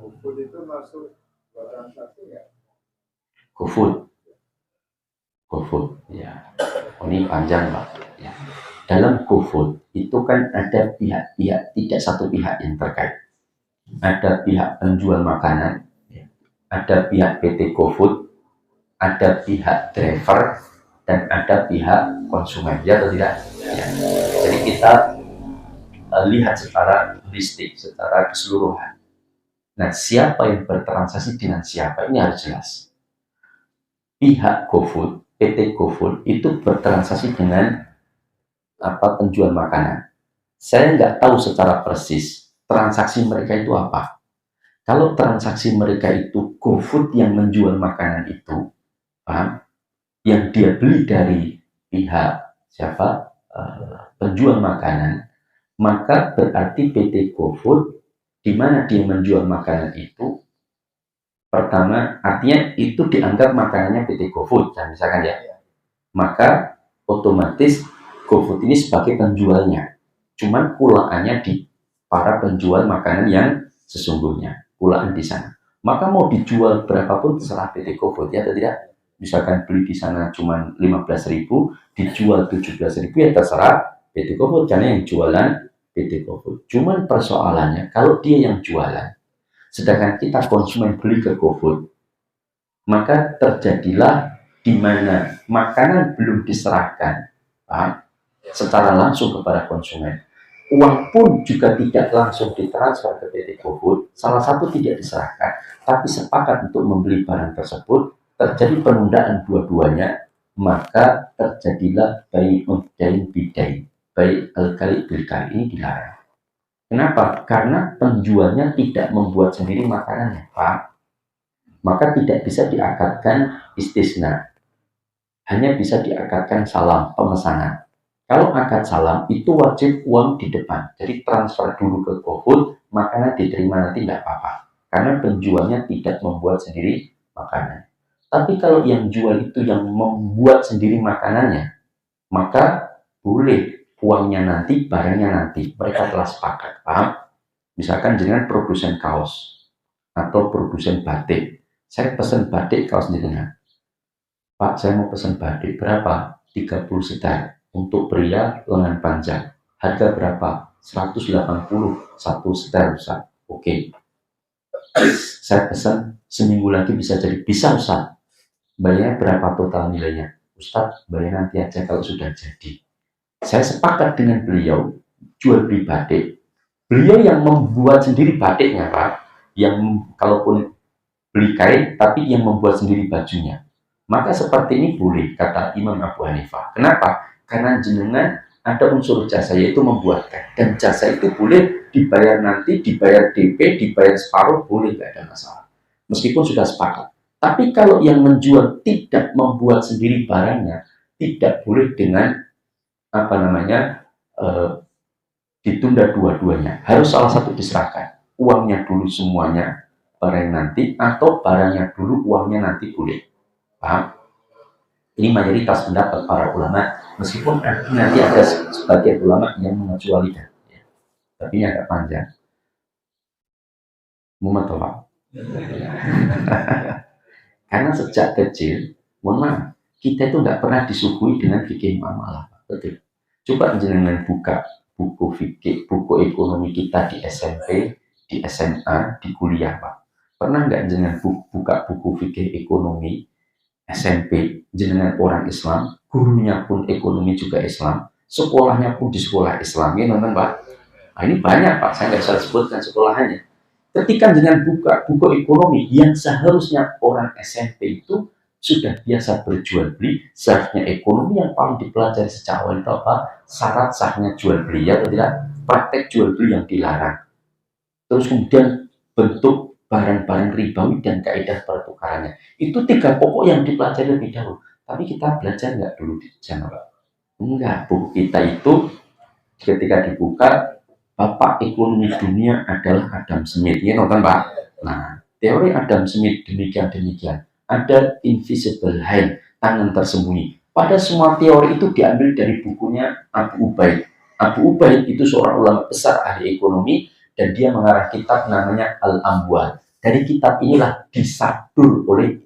GoFood itu masuk transaksi ya? GoFood, ya. Oh, ini panjang Pak. Ya. Dalam GoFood itu kan ada pihak-pihak, tidak satu pihak yang terkait. Ada pihak penjual makanan, ada pihak PT GoFood, ada pihak driver, dan ada pihak konsumen, ya atau tidak? Ya. Jadi kita lihat secara holistik, secara keseluruhan. Nah, siapa yang bertransaksi dengan siapa ini harus jelas. Pihak GoFood, PT GoFood itu bertransaksi dengan penjual makanan. Saya nggak tahu secara persis transaksi mereka itu apa. Kalau transaksi mereka itu GoFood yang menjual makanan itu, paham? Yang dia beli dari pihak siapa? Penjual makanan, maka berarti PT GoFood di mana dia menjual makanan itu, pertama artinya itu dianggap makanannya PT GoFood, misalkan ya, maka otomatis GoFood ini sebagai penjualnya, cuman kulaannya di para penjual makanan yang sesungguhnya, kulaan di sana. Maka mau dijual berapapun terserah PT GoFood, ya atau tidak? Misalkan beli di sana cuma 15.000, dijual 17.000, ya terserah PT GoFood karena yang jualan PT GoFood. Cuman persoalannya kalau dia yang jualan, sedangkan kita konsumen beli ke GoFood, maka terjadilah di mana makanan belum diserahkan secara langsung kepada konsumen. Uang pun juga tidak langsung ditransfer ke PT GoFood, salah satu tidak diserahkan, tapi sepakat untuk membeli barang tersebut, terjadi penundaan dua-duanya, maka terjadilah bai'ud dain bidain, bai' al-kali bil kali, ini dilarang. Kenapa? Karena penjualnya tidak membuat sendiri makanannya, Pak. Maka tidak bisa diakadkan istisna, hanya bisa diakadkan salam, pemesanan. Kalau akad salam itu wajib uang di depan, jadi transfer dulu ke GoFood, makanan diterima nanti tidak apa-apa, karena penjualnya tidak membuat sendiri makanan. Tapi kalau yang jual itu yang membuat sendiri makanannya, maka boleh uangnya nanti, barangnya nanti. Mereka telah sepakat, paham? Misalkan dengan produsen kaos atau produsen batik, saya pesan batik kaos jenengan. Pak, saya mau pesan batik, berapa? 30 setel untuk pria lengan panjang. Harga berapa? 180 satu setel, Ustaz. Oke. Saya pesan seminggu lagi bisa jadi. Bisa, Ustaz. Bayarnya berapa total nilainya? Ustaz, bayar nanti aja kalau sudah jadi. Saya sepakat dengan beliau jual beli batik. Beliau yang membuat sendiri batiknya, Pak. Yang kalaupun beli kain, tapi yang membuat sendiri bajunya. Maka seperti ini boleh, kata Imam Abu Hanifah. Kenapa? Karena jenengan ada unsur jasa, yaitu membuatkan. Dan jasa itu boleh dibayar nanti, dibayar DP, dibayar separuh, boleh, tidak ada masalah. Meskipun sudah sepakat. Tapi kalau yang menjual tidak membuat sendiri barangnya, tidak boleh dengan ditunda dua-duanya. Harus salah satu diserahkan. Uangnya dulu semuanya, barang nanti, atau barangnya dulu, uangnya nanti, boleh. Paham? Ini mayoritas pendapat para ulama, meskipun nanti ada sebagian ulama yang mengecualikan. Tapi ini agak panjang. Muhammad tolak. Karena sejak kecil, mohon maaf, kita itu nggak pernah disuguhi dengan fikih muamalah. Betul. Coba jenengan buka buku fikih, buku ekonomi kita di SMP, di SMA, di kuliah, Pak. Pernah nggak jenengan buka buku fikih ekonomi SMP, jenengan orang Islam, gurunya pun ekonomi juga Islam, sekolahnya pun di sekolah Islam, ya nonton, Pak. Nah, ini banyak, Pak. Saya nggak bisa sebutkan sekolahannya. Ketika dengan buka buku ekonomi yang seharusnya orang SMP itu sudah biasa berjual beli, seharusnya ekonomi yang paling dipelajari sejak awal itu apa? Syarat sahnya jual beli, ya atau tidak? Praktek jual beli yang dilarang. Terus kemudian bentuk barang-barang ribawi dan kaidah pertukarannya. Itu 3 pokok yang dipelajari lebih dahulu. Tapi kita belajar nggak dulu di sana, Pak? Enggak, buku kita itu ketika dibuka, Bapak ekonomi dunia adalah Adam Smith, ya nonton, Pak. Nah, teori Adam Smith demikian. Ada invisible hand, tangan tersembunyi. Pada semua teori itu diambil dari bukunya Abu Ubaid. Abu Ubaid itu seorang ulama besar ahli ekonomi, dan dia mengarang kitab namanya Al-Amwal. dari kitab inilah disadur oleh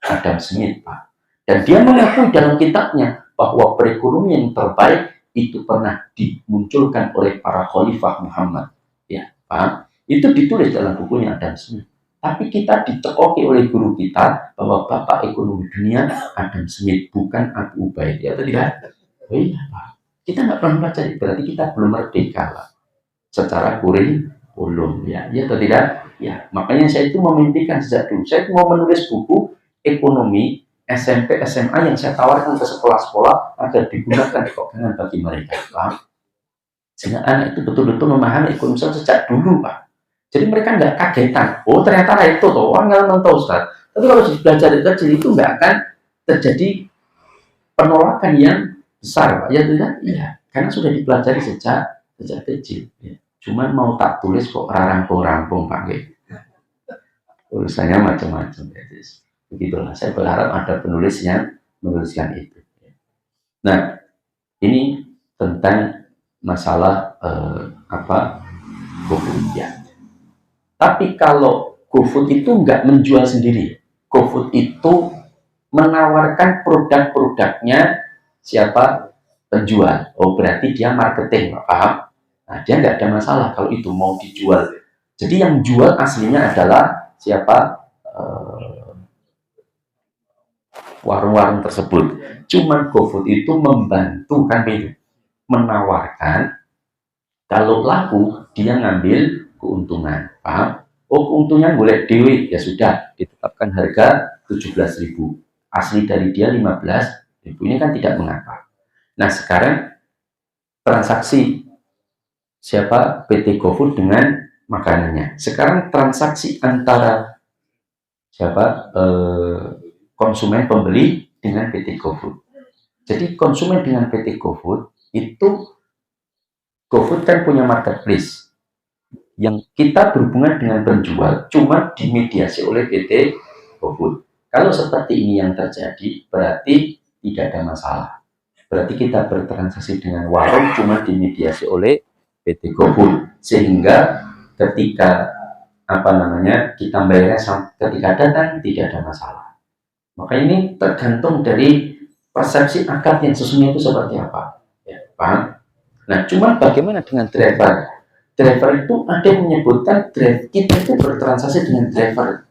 Adam Smith, Pak. Dan dia mengakui dalam kitabnya bahwa perekonomian yang terbaik itu pernah dimunculkan oleh para khalifah Muhammad. Ya, Pak. Itu ditulis dalam bukunya Adam Smith. Tapi kita ditekoki oleh guru kita bahwa bapak ekonomi dunia Adam Smith, bukan Abu Ubaid. Ya atau tidak? Oh iya, Pak. Kita nggak pernah baca, berarti kita belum merdeka, Pak. Secara kurikulum, ya atau tidak? Ya, makanya saya itu memimpikan sejak dulu. Saya itu mau menulis buku ekonomi SMP, SMA yang saya tawarkan ke sekolah-sekolah agar digunakan pegangan bagi mereka, Pak. Sehingga anak itu betul-betul memahami ekonomi sejak dulu, Pak. Jadi mereka nggak kagetan. Oh ternyata itu toh, orang nggak tahu, Ustaz. Tapi kalau belajar dari kecil itu nggak akan terjadi penolakan yang besar, Pak. Ya tidak? Iya. Karena sudah dipelajari sejak kecil. Ya. Cuman mau tak tulis kok rampung-rampung, Pak. Urusannya macam-macam. Ya. Begitulah. Saya berharap ada penulis yang menuliskan itu. Nah, ini tentang masalah GoFood ya. Tapi kalau GoFood itu nggak menjual sendiri. GoFood itu menawarkan produk-produknya siapa penjual. Oh berarti dia marketing, paham? Nah dia nggak ada masalah kalau itu mau dijual. Jadi yang jual aslinya adalah siapa warung-warung tersebut. Cuman GoFood itu membantu kan itu, menawarkan kalau laku dia ngambil keuntungan, paham? Oh keuntungan boleh dewi, ya sudah ditetapkan harga 17.000, asli dari dia 15.000, ini kan tidak mengapa. Nah sekarang transaksi siapa PT GoFood dengan makanannya. Sekarang transaksi antara siapa konsumen pembeli dengan PT GoFood. Jadi konsumen dengan PT GoFood itu, GoFood kan punya marketplace yang kita berhubungan dengan penjual cuma dimediasi oleh PT GoFood. Kalau seperti ini yang terjadi, berarti tidak ada masalah. Berarti kita bertransaksi dengan warung cuma dimediasi oleh PT GoFood, sehingga ketika kita bayarnya ketika datang tidak ada masalah. Maka ini tergantung dari persepsi akad yang sesungguhnya itu seperti apa. Ya, paham? Nah, cuma bagaimana dengan driver? Driver itu ada yang menyebutkan kita itu bertransaksi dengan driver.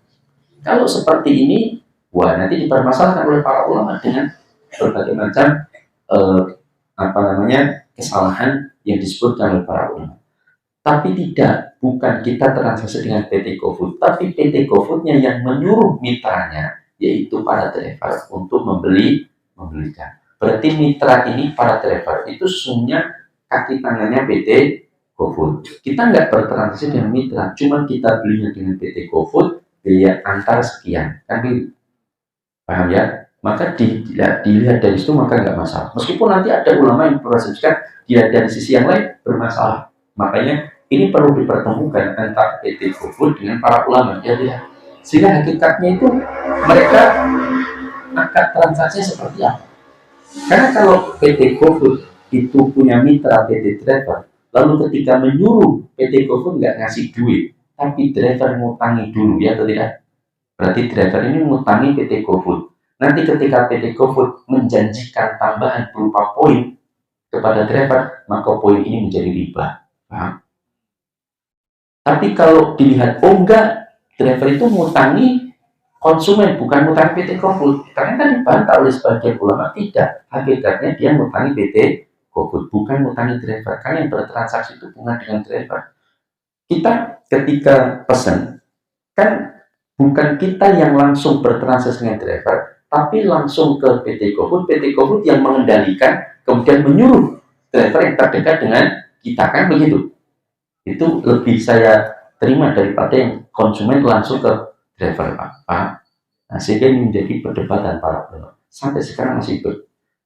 Kalau seperti ini, wah nanti dipermasalahkan oleh para ulama dengan berbagai macam kesalahan yang disebutkan oleh para ulama. Tapi tidak, bukan kita transaksi dengan PT GoFood, tapi PT GoFoodnya yang menyuruh mitranya, yaitu para driver untuk membelikan. Berarti mitra ini, para driver itu sesungguhnya kaki tangannya PT GoFood. Kita nggak bertransaksi dengan mitra, cuma kita belinya dengan PT GoFood, biaya antar sekian, kan gitu. Paham ya? Maka dilihat dari situ maka nggak masalah. Meskipun nanti ada ulama yang mempersepsikan dilihat dari sisi yang lain bermasalah. Makanya ini perlu dipertemukan antara PT GoFood dengan para ulama, ya tidak? Sehingga hakikatnya itu mereka akad transaksi seperti apa? Karena kalau PT GoFood itu punya mitra PT driver, lalu ketika menyuruh PT GoFood nggak ngasih duit, tapi driver ngutangi dulu, ya atau tidak? Berarti driver ini ngutangi PT GoFood. Nanti ketika PT GoFood menjanjikan tambahan berupa poin kepada driver, maka poin ini menjadi riba. Paham? Tapi kalau dilihat, oh enggak, driver itu ngutangi konsumen, bukan ngutangi PT GoFood. Karena kan dibantah oleh sebagian ulama, tidak. Hakikatnya dia ngutangi PT GoFood, bukan ngutangi driver. Karena yang bertransaksi itu bukan dengan driver. Kita ketika pesan, kan bukan kita yang langsung bertransaksi dengan driver, tapi langsung ke PT GoFood. PT GoFood yang mengendalikan, kemudian menyuruh driver yang terdekat dengan kita, kan begitu. Itu lebih saya terima daripada yang konsumen langsung ke driver, Pak. Nah, sehingga ini menjadi perdebatan para ulama. Sampai sekarang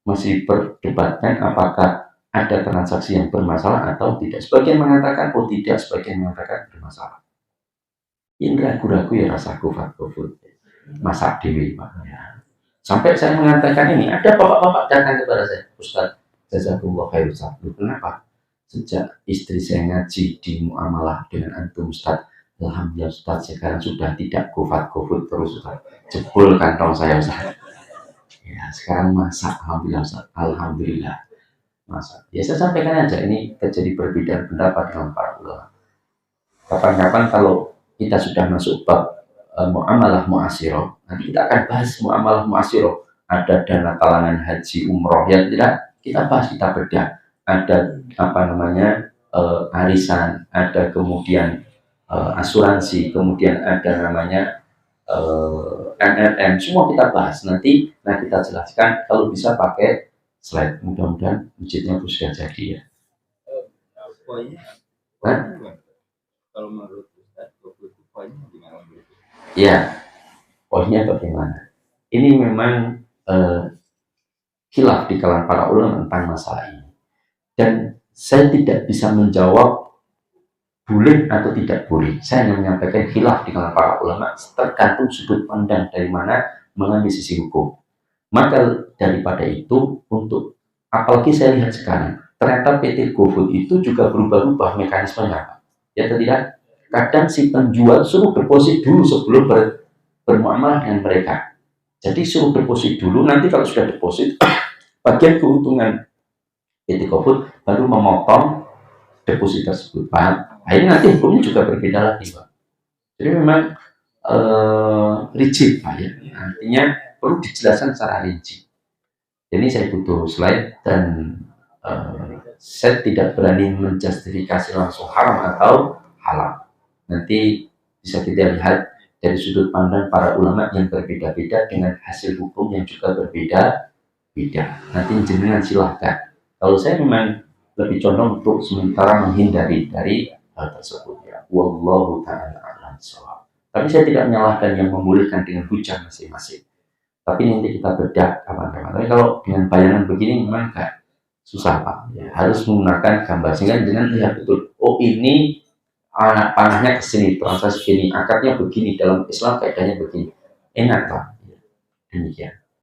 masih berdebatkan apakah ada transaksi yang bermasalah atau tidak. Sebagian mengatakan oh tidak, sebagian mengatakan bermasalah. Ini ragu-ragu ya rasa GoFood. Masak dewi, Pak. Ya. Sampai saya mengatakan ini, ada bapak-bapak datang kepada saya, Ustaz, jazakumullah khair Ustaz. Kenapa? Sejak istri saya ngaji di muamalah dengan antum Ustaz, Alhamdulillah Ustaz, sekarang sudah tidak GoFood terus Ustaz. Jebol kantong saya Ustaz. Ya, sekarang masak Alhamdulillah Ustaz. Alhamdulillah masak. Ya saya sampaikan aja, ini terjadi perbedaan pendapat dengan para ulama. Kapan-kapan kalau kita sudah masuk bab muamalah muasirah, nanti kita akan bahas muamalah muasirah. Ada dana talangan haji umroh yang tidak kita bahas, kita bedah. Ada apa namanya arisan, ada kemudian asuransi, kemudian ada namanya MLM, semua kita bahas nanti. Nah kita jelaskan kalau bisa pakai slide. Mudah-mudahan masjidnya sudah jadi ya. Poinnya, Hah? kalau menurut Ustaz, poinnya gimana? Ya, poinnya bagaimana? Ini memang khilaf di kalangan para ulama tentang masalah ini. Dan saya tidak bisa menjawab boleh atau tidak boleh. Saya hanya menyampaikan khilaf di kalangan para ulama, tergantung sudut pandang dari mana mengambil sisi hukum. Maka daripada itu, untuk apalagi saya lihat sekarang, ternyata PT GoFood itu juga berubah-ubah mekanismenya. Ya atau tidak? Kadang si penjual suruh deposit dulu sebelum bermuamalah dengan mereka. Jadi suruh deposit dulu, nanti kalau sudah deposit, bagian keuntungan PT GoFood baru memotong deposit tersebut, Pak. Nah, ini nanti hukumnya juga berbeda lagi, Pak. Jadi memang rigid, Pak ya. Artinya perlu dijelaskan secara rinci. Jadi saya butuh slide dan saya tidak berani menjustifikasi langsung haram atau halal. Nanti bisa kita lihat dari sudut pandang para ulama yang berbeda-beda dengan hasil hukum yang juga berbeda-beda. Nanti jenengan silahkan. Kalau saya memang lebih condong untuk sementara menghindari dari hal tersebut ya. Wallahu ta'ala a'lam bishawab. Tapi saya tidak menyalahkan yang membolehkan dengan hujah masing-masing. Tapi nanti kita bedah kapan-kapan. Tapi kalau dengan bayangan begini memang gak susah Pak. Ya, harus menggunakan gambar sehingga dengan lihat betul. Oh ini anak panahnya kesini, transaksi begini, akadnya begini, dalam Islam kaidahnya begini. Enak Pak. Demikian.